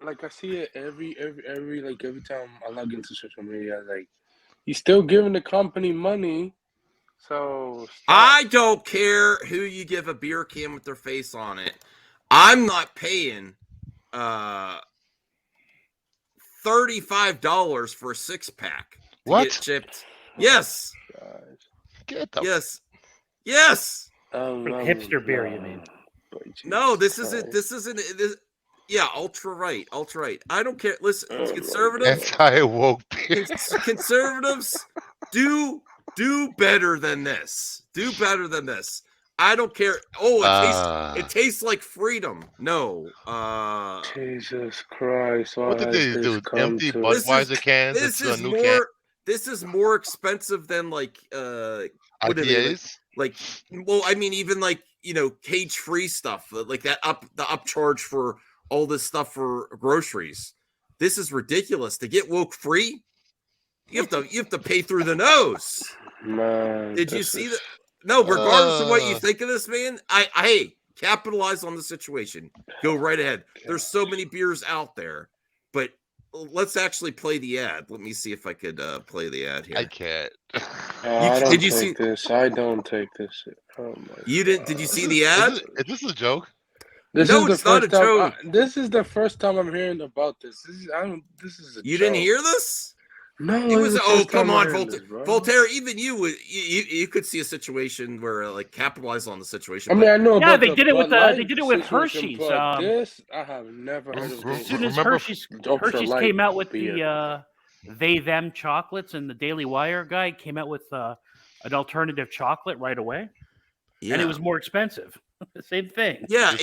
like I see it every time I log into social media. Like he's still giving the company money, so stop. I don't care who you give a beer can with their face on it. I'm not paying $35 for a 6-pack to What? get chipped. Yes. Get the Yes. Hipster beer, you mean? No, this isn't. Yeah, ultra right. I don't care. Listen, conservatives. anti-woke beer. Conservatives do better than this. Do better than this. I don't care. Oh, it tastes like freedom. No. Jesus Christ! What did they do? Empty Budweiser cans? This is more expensive than like IPAs. Well, I mean, even like cage-free stuff, like the upcharge for all this stuff for groceries. This is ridiculous. To get woke free, you have to pay through the nose. Man, did you see that? No, regardless of what you think of this, man, hey, capitalize on the situation. Go right ahead. There's so many beers out there, but let's actually play the ad. Let me see if I could play the ad here. I can't. Did you see this? I don't take this. Oh my! You didn't? Did you see the ad? Is this a joke? No, it's not a joke. This is the first time I'm hearing about this. This is a You joke. didn't hear this? No, it was. Oh, come on, Voltaire. Even you could see a situation where like capitalize on the situation. I mean, I know. Yeah, about they did it with Hershey's. This I have never heard of. As soon as Hershey's came out with the they them chocolates, and the Daily Wire guy came out with an alternative chocolate right away, and it was more expensive. Same thing. Yeah,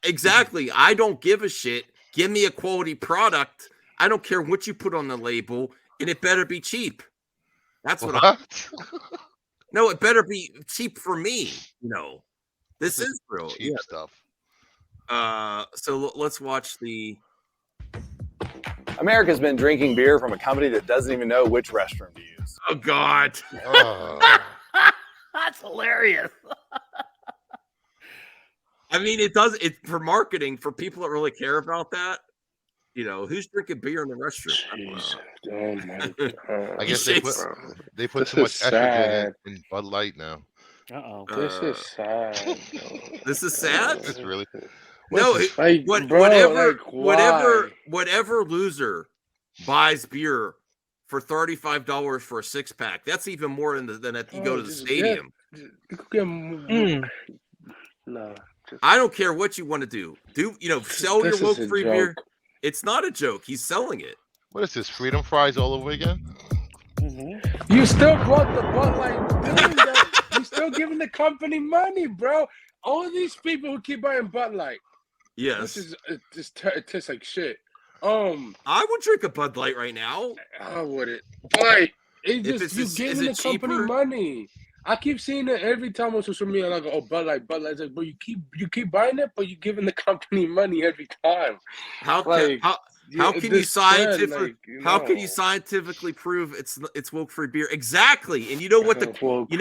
exactly. I don't give a shit. Give me a quality product. I don't care what you put on the label. And it better be cheap. That's what No, it better be cheap for me. This is real cheap stuff. So let's watch the. America's been drinking beer from a company that doesn't even know which restroom to use. Oh God. That's hilarious. I mean, it's for marketing for people that really care about that. Who's drinking beer in the restroom? Oh my God. I guess they put too much estrogen in Bud Light now. This is sad. This is sad? It's really no. Whatever loser buys beer for $35 for a 6-pack, that's even more than if you go to the stadium. No. I don't care what you want to do. Sell your woke free beer. It's not a joke. He's selling it. What is this? Freedom fries all over again? Mm-hmm. You still brought the Bud Light. You still giving the company money, bro. All these people who keep buying Bud Light. Yes. It tastes like shit. I would drink a Bud Light right now. I wouldn't. But you giving the company money. I keep seeing it every time on social media. I go, "Oh, Bud Light." It's like, but you keep buying it, but you're giving the company money every time. How can you scientifically prove it's woke free beer? Exactly. And you know what the quartering? You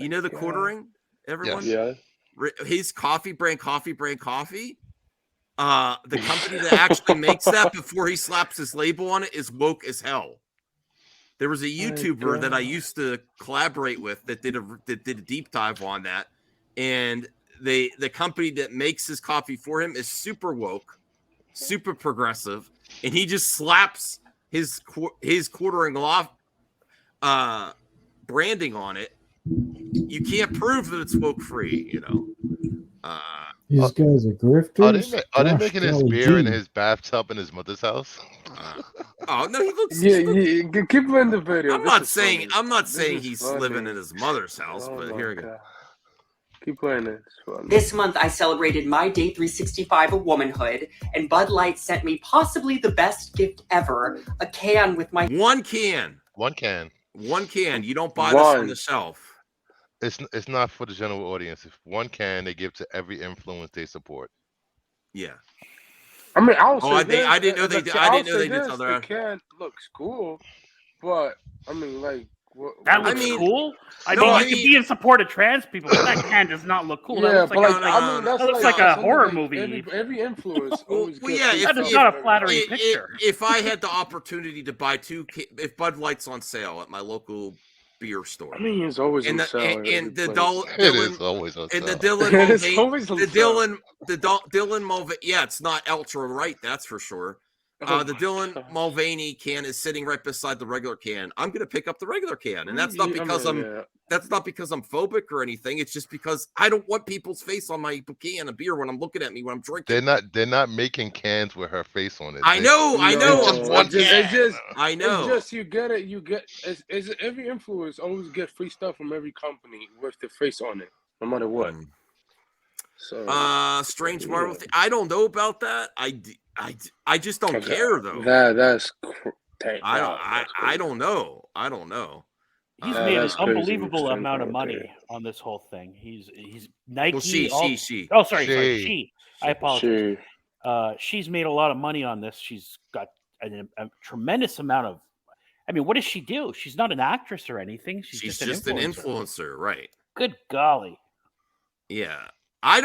know the quartering? Everyone? Yeah. His coffee brand coffee. The company that actually makes that before he slaps his label on it is woke as hell. There was a YouTuber that I used to collaborate with that did a deep dive on that, and the company that makes his coffee for him is super woke, super progressive, and he just slaps his quartering law branding on it. You can't prove that it's woke free, These guys are grifters. Are they making his beer in his bathtub in his mother's house? Oh no, he looks. Yeah. Keep playing the video. I'm not saying he's living in his mother's house, but here we go. Keep playing it. This month I celebrated my day 365 of womanhood, and Bud Light sent me possibly the best gift ever: a can with my one can. You don't buy this from the shelf. It's not for the general audience. If one can, they give to every influence they support. Yeah. I mean, I didn't know they did other. The can looks cool, but I mean, like, That looks cool. I mean, you could be in support of trans people, but that can does not look cool. Yeah, That looks like, that looks like a horror movie. Every influence always gets that is not a flattering picture. If I had the opportunity to buy if Bud Light's on sale at my local beer store, I mean, it's always on sale. And the it is always on sale. And the Dylan Mulvaney, yeah, it's not ultra right, that's for sure. The Dylan Mulvaney can is sitting right beside the regular can. I'm going to pick up the regular can, and that's not because that's not because I'm phobic or anything. It's just because I don't want people's face on my can of beer when I'm looking at me when I'm drinking. They're not making cans with her face on it. I know. It's just you get it's every influencer always get free stuff from every company with the face on it, no matter what. So strange Marvel thing. I don't know about that. I just don't care though. That's I don't know. He's made an unbelievable amount of money on this whole thing. He's Nike. Well, she. Oh, sorry, she. I apologize. She's made a lot of money on this. She's got a tremendous amount of. I mean, what does she do? She's not an actress or anything. She's just an influencer, right? Good golly. Yeah. I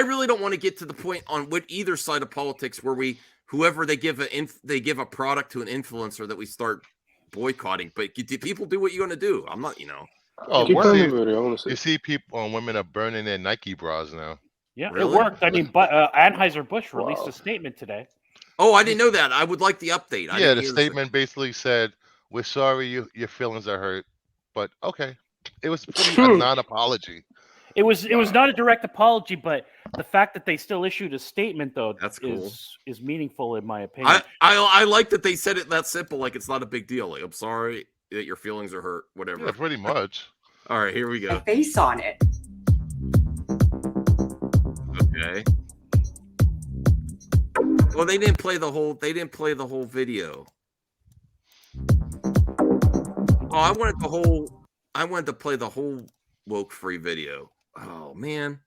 really don't want to get to the point on either side of politics where whoever they give a product to an influencer that we start boycotting. But do people do what you're going to do? I'm not, Oh, you see people, women are burning their Nike bras now. Yeah, really? It worked. I mean, Anheuser-Busch released a statement today. Oh, I didn't know that. I would like the update. The statement basically said, "We're sorry your feelings are hurt," but okay, it was pretty a non-apology. It was not a direct apology, but the fact that they still issued a statement, though, that's cool. is meaningful in my opinion. I like that they said it that simple, like it's not a big deal. Like, I'm sorry that your feelings are hurt, whatever. Yeah, pretty much. All right, here we go. Face on it. Okay. Well, they didn't play the whole video. Oh, I wanted to play the whole woke free video. Oh man.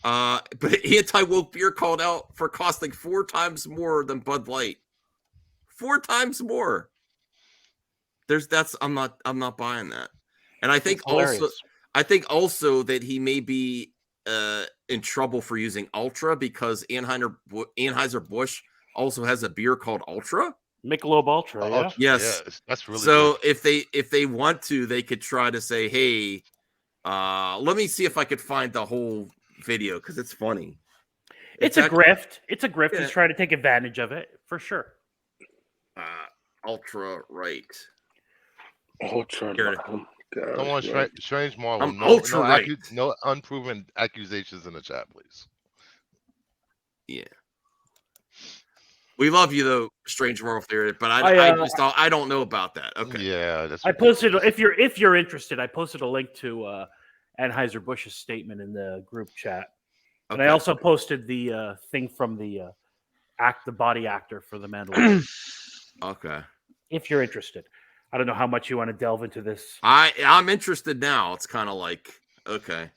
But anti-woke beer called out for costing 4 times more than Bud Light. 4 times more. I'm not buying that. And I think also that he may be in trouble for using Ultra because Anheuser-Busch also has a beer called Ultra. Michelob Ultra, yeah. Yes. That's really so good. if they want to, they could try to say, hey, let me see if I could find the whole video because it's funny. It's a grift. It's a grift. He's trying to take advantage of it for sure. Ultra right. Ultra. Come on, Strange Marvel. No unproven accusations in the chat, please. Yeah. We love you though, Strange Marvel Theory, but I don't know about that. Okay. Yeah, I posted if you're interested, I posted a link to Anheuser-Busch's statement in the group chat. And I also posted the thing from the body actor for the Mandalorian. Okay. If you're interested. I don't know how much you want to delve into this. I'm interested now. It's kind of like, okay.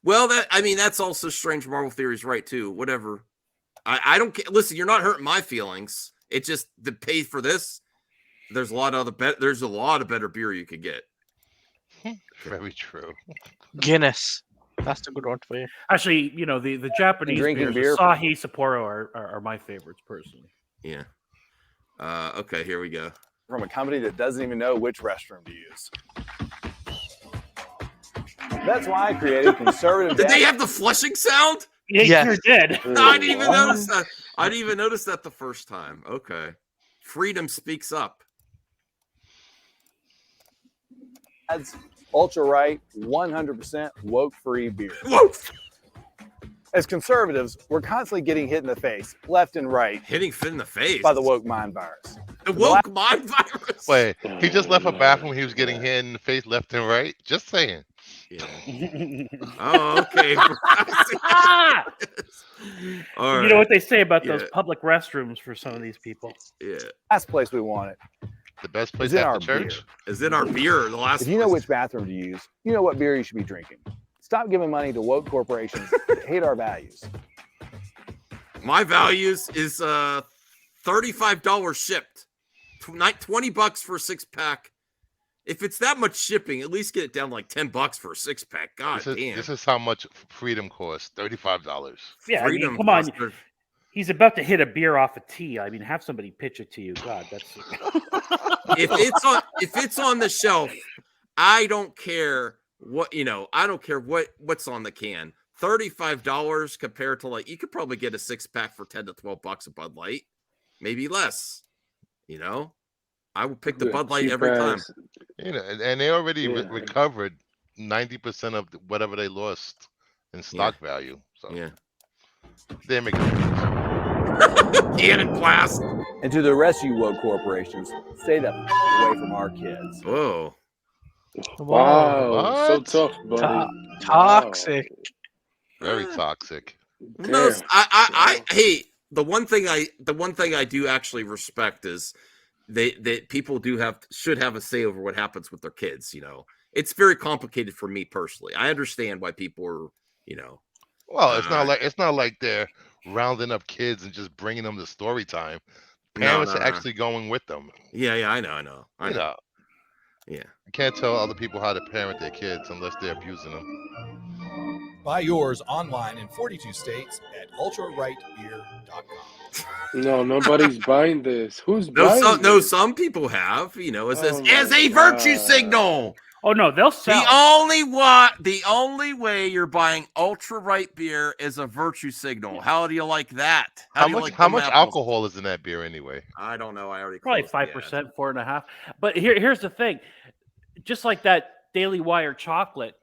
Well, that's also Strange Marvel Theories, right? Too. Whatever. I don't care. Listen, you're not hurting my feelings. It's just the pay for this. There's a lot of better beer you could get. Very true. Guinness. That's a good one for you. Actually, the Japanese beers, Asahi, Sapporo are my favorites personally. Yeah. Okay, here we go. From a company that doesn't even know which restroom to use. That's why I created conservative. Did they have the flushing sound? Yeah, sure did. No, I didn't even notice that. I didn't even notice that the first time. Okay. Freedom speaks up. That's ultra right, 100% woke-free beer. Woke. As conservatives, we're constantly getting hit in the face, left and right. Hitting fit in the face? By the woke mind virus. The woke mind virus? Wait, he just left a bathroom. He was getting hit in the face left and right? Just saying. Yeah. Oh, okay. All right. You know what they say about those public restrooms for some of these people? Yeah. That's the place we want it. The best place after church? Is in our beer. The last. If you know which bathroom to use, you know what beer you should be drinking. Stop giving money to woke corporations that hate our values. My values is $35 shipped. $20 for a 6-pack. If it's that much shipping, at least get it down like $10 for a 6-pack. God damn. This is how much Freedom costs. $35. Yeah, Freedom I mean, come on. costs- He's about to hit a beer off a tee. I mean, have somebody pitch it to you. God, that's if it's on the shelf, I don't care what I don't care what's on the can. $35 compared to you could probably get a 6-pack for $10 to $12 of Bud Light, maybe less. I would pick the Bud Light every time. And they already recovered 90% of whatever they lost in stock value. So yeah, they make it. Cannon blast. And to the rest of you woke corporations, stay the away from our kids. Whoa. Wow. So tough, buddy. Toxic. Very toxic. No, I hey, the one thing I do actually respect is that people should have a say over what happens with their kids. It's very complicated for me personally. I understand why people are, Well, it's not like they're rounding up kids and just bringing them to story time. Parents are actually going with them. Yeah, I know. Yeah. You can't tell other people how to parent their kids unless they're abusing them. Buy yours online in 42 states at ultrarightbeer.com. No, nobody's buying this. Who's buying this? No, some people have, as a virtue signal. Oh no, they'll sell. The only way you're buying ultra right beer is a virtue signal. How do you like that? How much alcohol is in that beer anyway? I don't know. I already probably 5%, 4.5%. But here's the thing: just like that Daily Wire chocolate,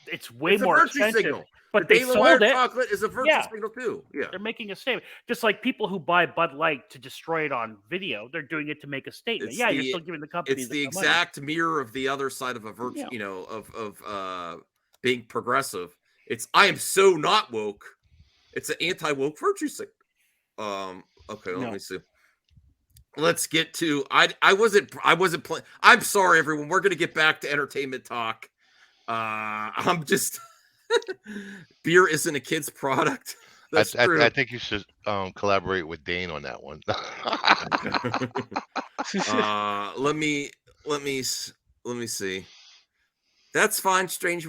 it's more expensive. Signal. But they Daily sold Wire it. Chocolate is a virtue signal too. Yeah, they're making a statement. Just like people who buy Bud Light to destroy it on video, they're doing it to make a statement. You're still giving the company. It's the exact mirror of the other side of a virtue. Of being progressive. I am so not woke. It's an anti-woke virtue signal. Okay, let me see. Let's get to. I wasn't playing. I'm sorry, everyone. We're gonna get back to entertainment talk. I'm just. Beer isn't a kid's product. That's true. I think you should collaborate with Dane on that one. Let me see. That's fine. Strange.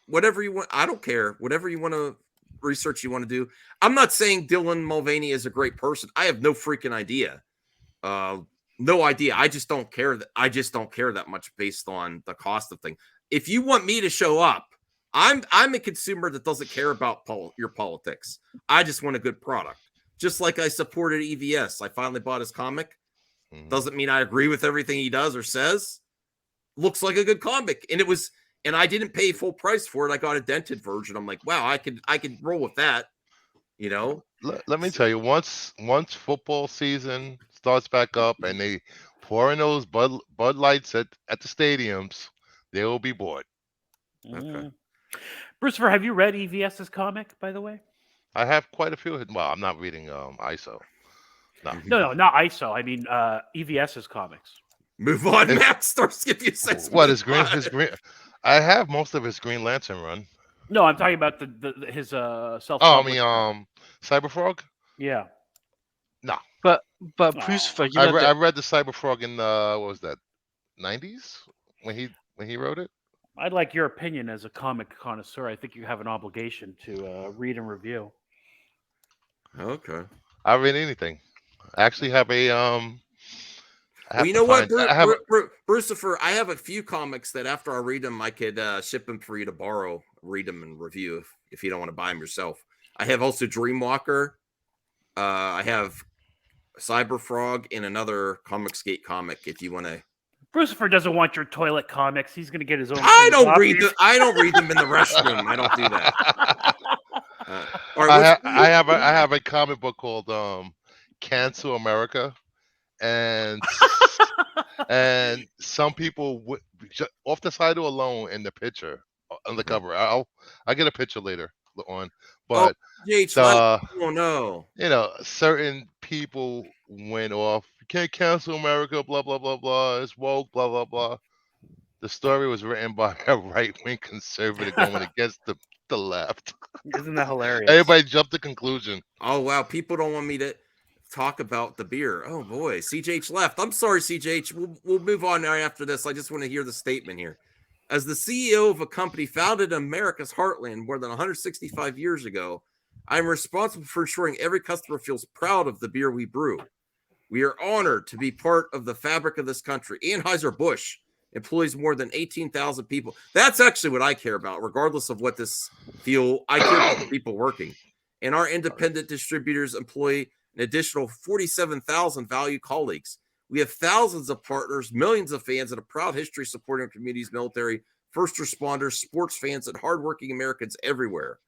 Whatever you want. I don't care. Whatever you want to research, you want to do. I'm not saying Dylan Mulvaney is a great person. I have no freaking idea. No idea. I just don't care that much based on the cost of things. If you want me to show up, I'm a consumer that doesn't care about your politics. I just want a good product. Just like I supported EVS. I finally bought his comic. Doesn't mean I agree with everything he does or says. Looks like a good comic. And I didn't pay full price for it. I got a dented version. I'm like, wow, I could roll with that. Let me tell you, once football season starts back up and they pour in those Bud Lights at the stadiums, they will be bored. Okay. Brucifer, have you read EVS's comic, by the way? I have quite a few. Well, I'm not reading ISO. No, not ISO. I mean EVS's comics. Move on, Matt. Starsky, you said what is green? His green. I have most of his Green Lantern run. No, I'm talking about his self. Oh, I mean, Cyberfrog. Yeah. No, but Brucifer, I read the Cyberfrog in what was that, 90s when he wrote it. I'd like your opinion as a comic connoisseur. I think you have an obligation to read and review. Okay. I read anything. I actually have a well, you know what, Brucifer? I have a few comics that after I read them, I could ship them for you to borrow, read them, and review if you don't want to buy them yourself. I have also Dreamwalker. I have Cyberfrog and another Comicsgate comic if you want to. Brucifer doesn't want your toilet comics. He's going to get his own. I don't read them in the restroom. I don't do that. I have a comic book called Cancel America, and some people off the title alone in the picture on the cover. I'll get a picture later on, but no, certain people went off. You can't cancel America, blah blah blah blah. It's woke, blah blah blah. The story was written by a right-wing conservative going against the left. Isn't that hilarious? Everybody jumped to conclusion. Oh wow, people don't want me to. talk about the beer. Oh boy, CJH left. I'm sorry, CJH. We'll move on now after this. I just want to hear the statement here. As the CEO of a company founded in America's heartland more than 165 years ago, I'm responsible for ensuring every customer feels proud of the beer we brew. We are honored to be part of the fabric of this country. Anheuser-Busch employs more than 18,000 people. That's actually what I care about, regardless of what this feel. I care about the people working. And our independent distributors employ an additional 47,000 valued colleagues. We have thousands of partners, millions of fans, and a proud history supporting our communities, military, first responders, sports fans, and hardworking Americans everywhere.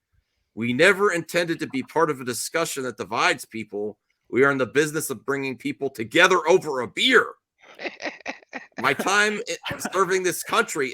We never intended to be part of a discussion that divides people. We are in the business of bringing people together over a beer. My time serving this country,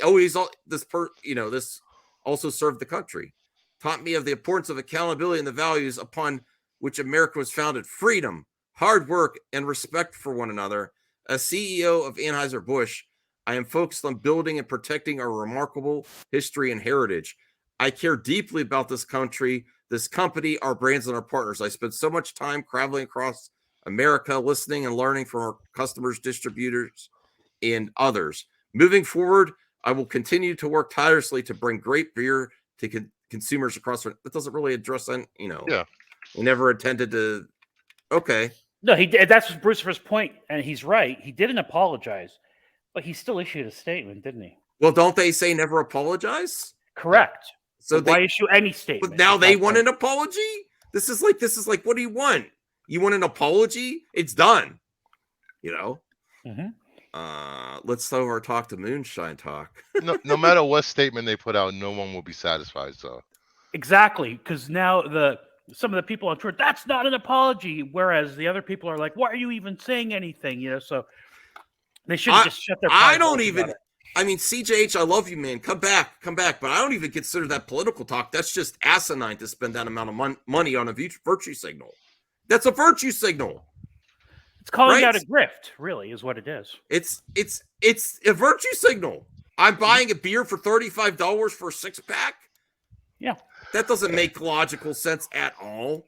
this also served the country, taught me of the importance of accountability and the values upon which America was founded: freedom, hard work, and respect for one another. As CEO of Anheuser-Busch, I am focused on building and protecting our remarkable history and heritage. I care deeply about this country, this company, our brands, and our partners. I spend so much time traveling across America, listening and learning from our customers, distributors, and others. Moving forward, I will continue to work tirelessly to bring great beer to consumers across. That doesn't really address, Yeah. We never intended to. Okay. No, he did. That's Bruce's point, and he's right. He didn't apologize, but he still issued a statement, didn't he? Well, don't they say never apologize? Correct. So why issue any statement? But now they want an apology? This is like, what do you want? You want an apology? It's done. Let's over talk to Moonshine Talk. no matter what statement they put out, no one will be satisfied. So exactly, because now some of the people on Twitter, that's not an apology, whereas the other people are like, why are you even saying anything? So they should just shut their. I don't even. I mean, CJH, I love you, man. Come back. But I don't even consider that political talk. That's just asinine to spend that amount of money on a virtue signal. That's a virtue signal. It's calling out a grift, really, is what it is. It's a virtue signal. I'm buying a beer for $35 for a 6-pack. Yeah. That doesn't make logical sense at all.